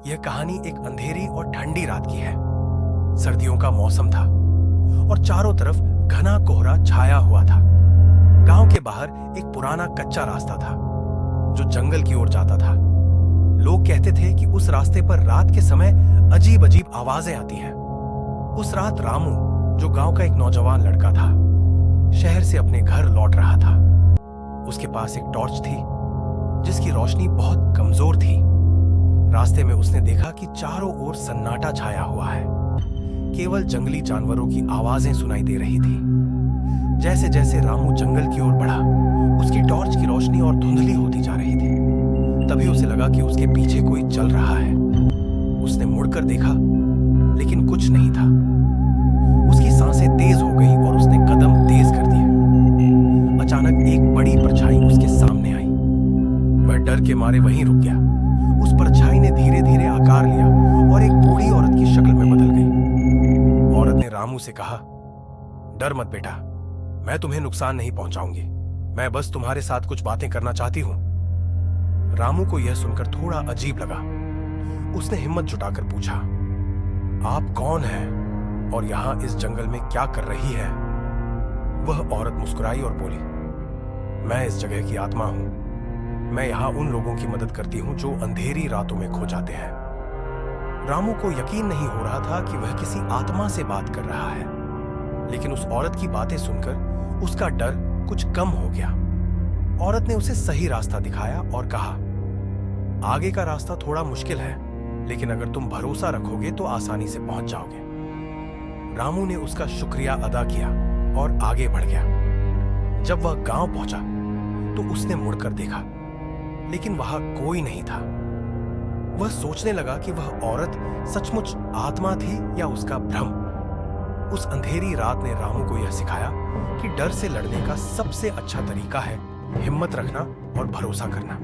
यह कहानी एक अंधेरी और ठंडी रात की है। सर्दियों का मौसम था और चारों तरफ घना कोहरा छाया हुआ था। गांव के बाहर एक पुराना कच्चा रास्ता था जो जंगल की ओर जाता था। लोग कहते थे कि उस रास्ते पर रात के समय अजीब अजीब आवाजें आती हैं। उस रात रामू, जो गांव का एक नौजवान लड़का था, शहर से अपने घर लौट रहा था। उसके पास एक टॉर्च थी जिसकी रोशनी बहुत कमजोर थी। रास्ते में उसने देखा कि चारों ओर सन्नाटा छाया हुआ है। केवल जंगली जानवरों की आवाजें सुनाई दे रही थी। जैसे जैसे रामू जंगल की ओर बढ़ा, उसकी टॉर्च की रोशनी और धुंधली होती जा रही थी। तभी उसे लगा कि उसके पीछे कोई चल रहा है। उसने मुड़कर देखा, लेकिन कुछ नहीं था। उसकी सांसें तेज हो गई और उसने कदम तेज कर दिए। अचानक एक बड़ी परछाई उसके सामने आई। वह डर के मारे वहीं रुक गया। उस परछाई ने धीरे धीरे आकार लिया और एक बूढ़ी औरत की शक्ल में बदल गई। औरत ने रामू से कहा, डर मत बेटा, मैं तुम्हें नुकसान नहीं पहुंचाऊंगी। मैं बस तुम्हारे साथ कुछ बातें करना चाहती हूं। रामू को यह सुनकर थोड़ा अजीब लगा। उसने हिम्मत जुटाकर पूछा, आप कौन हैं और यहां इस जंगल में क्या कर रही है? वह औरत मुस्कुराई और बोली, मैं इस जगह की आत्मा हूं। मैं यहां उन लोगों की मदद करती हूं जो अंधेरी रातों में खो जाते हैं। रामू को यकीन नहीं हो रहा था कि वह किसी आत्मा से बात कर रहा है, लेकिन उस औरत की बातें सुनकर उसका डर कुछ कम हो गया। औरत ने उसे सही रास्ता दिखाया और कहा, आगे का रास्ता थोड़ा मुश्किल है, लेकिन अगर तुम भरोसा रखोगे तो आसानी से पहुंच जाओगे। रामू ने उसका शुक्रिया अदा किया और आगे बढ़ गया। जब वह गांव पहुंचा तो उसने मुड़कर देखा, लेकिन वहां कोई नहीं था। वह सोचने लगा कि वह औरत सचमुच आत्मा थी या उसका भ्रम। उस अंधेरी रात ने रामू को यह सिखाया कि डर से लड़ने का सबसे अच्छा तरीका है हिम्मत रखना और भरोसा करना।